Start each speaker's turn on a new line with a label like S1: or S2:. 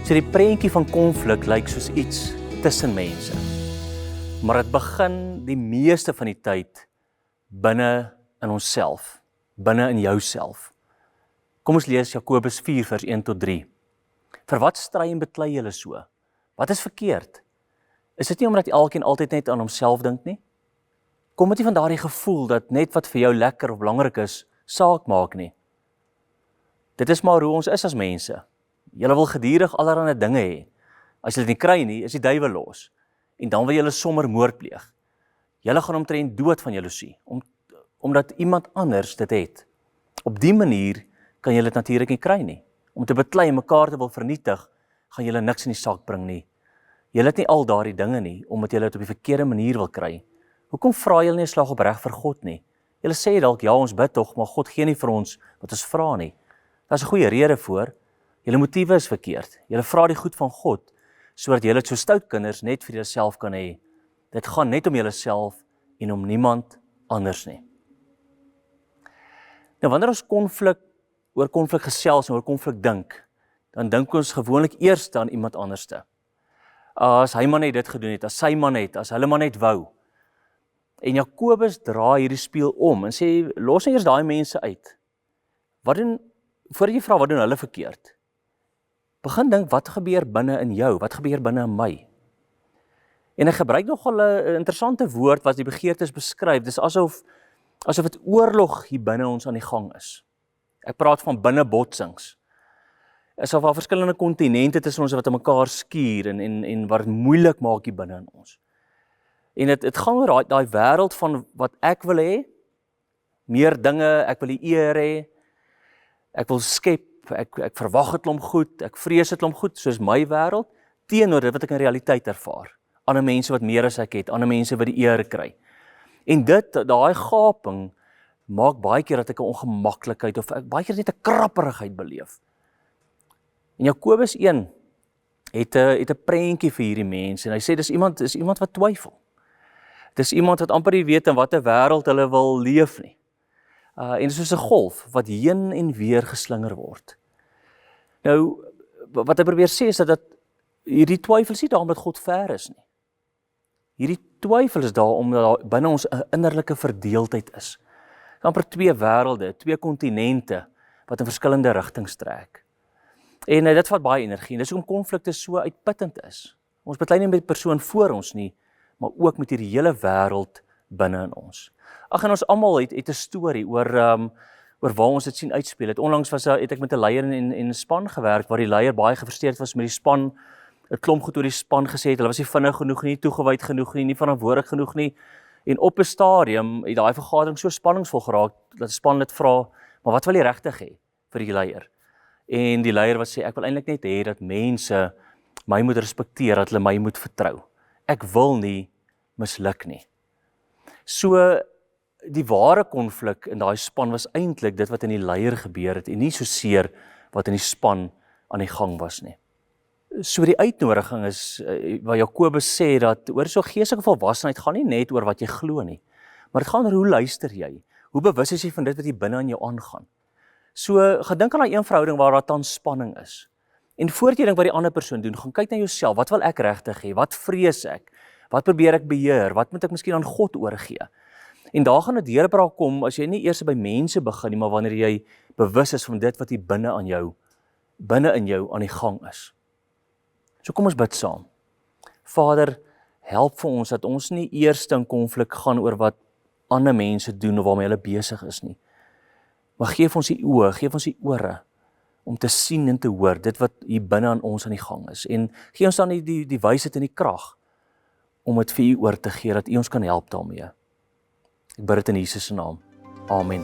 S1: So die prentjie van konflik lyk soos iets tussen mense. Maar dit begin die meeste van die tyd binne in onsself, binne in jouself. Kom ons lees Jakobus 4 vers 1 tot 3. Vir wat stry en beklei julle so? Wat is verkeerd? Is dit nie omdat elkeen altyd net aan homself dink nie? Kom dit nie van daardie gevoel dat net wat vir jou lekker of belangrik is, saak maak nie? Dit is maar hoe ons is as mense. Julle wil gedurig allerlei dinge hê. As julle dit nie kry nie, is die duiwel los. En dan wil julle sommer moord pleeg. Julle gaan omtrent dood van jaloesie, omdat iemand anders dit het. Op die manier kan julle dit natuurlik nie kry nie. Om te beklei en mekaar te wil vernietig, gaan julle niks in die saak bring nie. Julle het nie al daardie dinge nie, omdat julle dit op die verkeerde manier wil kry. Hoekom vra julle nie 'n slag opreg vir God nie? Julle sê dalk, ja, ons bid tog, maar God gee nie vir ons wat ons vra nie. Daar's 'n goeie rede voor. Julle motiewe is verkeerd. Julle vra die goed van God, sodat julle dit so stout kinders net vir julleself kan hê. Dit gaan net om julleself en om niemand anders nie. Nou, wanneer ons oor konflik gesels en oor konflik dink, dan dink ons gewoonlik eers aan iemand anderste. As hy maar net dit gedoen het, as sy maar net, as hulle maar net wou. En Jakobus draai hierdie spieël om en sê, los nou eers daai mense uit. Voordat jy vra, wat doen hulle verkeerd? Begin dink, wat gebeur binne in jou? Wat gebeur binne in my? En hy gebruik nogal 'n interessante woord wat die begeertes beskryf. Dis asof dit oorlog hier binne ons aan die gang is. Ek praat van binnebotsings. Asof daar verskillende kontinente tussen ons wat mekaar skuur en wat moeilik maak hier binne in ons. En dit gaan oor daai wêreld van wat ek wil hê, meer dinge, ek wil die eer hê, ek wil skep, ek verwag 'n klomp goed, ek vrees 'n klomp goed, soos my wêreld, teenoor dit wat ek in realiteit ervaar. Ander mense wat meer as ek het, ander mense wat die eer kry. En daai gaping maak baie keer dat ek 'n ongemaklikheid of baie keer net 'n krapperigheid beleef. En Jakobus 1 het 'n prentjie vir hierdie mense en hy sê dis iemand wat twyfel. Dis iemand wat amper nie weet in watter wêreld hulle wil leef nie. En dit is soos 'n golf wat heen en weer geslinger word. Nou, wat hy probeer sê is dat hierdie twyfel is nie daar omdat God ver is nie. Hierdie twyfel is daar omdat daar binne ons 'n innerlike verdeeldheid is. Amper twee wêrelde, twee kontinente wat in verskillende rigtings trek. En dit vat baie energie en dis hoekom konflikte so uitputtend is. Ons beklei nie met die persoon voor ons nie, maar ook met hierdie hele wêreld binne in ons. Ag, en ons almal het 'n storie oor waar ons dit sien uitspeel. Onlangs het ek met 'n leier en 'n span gewerk waar die leier baie gefrustreerd was met die span. 'n Klomp goed oor die span gesê het, hulle was nie vinnig genoeg nie, toegewyd genoeg nie verantwoordelik genoeg nie. En op 'n stadium het daai vergadering so spanningsvol geraak dat die spanlid vra, maar wat wil jy regtig hê vir die leier? En die leier wat sê, ek wil eintlik net hê dat mense my moet respekteer, dat hulle my moet vertrou. Ek wil nie misluk nie. So, die ware konflik in daai span was eintlik dit wat in die leier gebeur het en nie so seer wat in die span aan die gang was nie. So die uitnodiging is, waar Jakobus sê dat oor so geestelike volwassenheid gaan nie net oor wat jy glo nie, maar dit gaan oor hoe luister jy? Hoe bewus is jy van dit wat hier binne aan jou aangaan? So, gedink aan daai een verhouding waar daar tans spanning is. En voordat jy dink wat die ander persoon doen, gaan kyk na jouself. Wat wil ek regtig hê? Wat vrees ek? Wat probeer ek beheer? Wat moet ek miskien aan God oorgee? En daar gaan 'n deurbraak kom as jy nie eers by mense begin nie, maar wanneer jy bewus is van dit wat hier binne in jou aan die gang is. So kom ons bid saam. Vader, help vir ons dat ons nie eers in konflik gaan oor wat ander mense doen of waarmee hulle besig is nie. Maar geef ons die oë, geef ons die ore om te sien en te hoor dit wat hier binne aan ons aan die gang is. En gee ons dan die wysheid en die krag om dit vir U oor te gee, dat U ons kan help daarmee. Ek bid dit in Jesus se naam. Amen.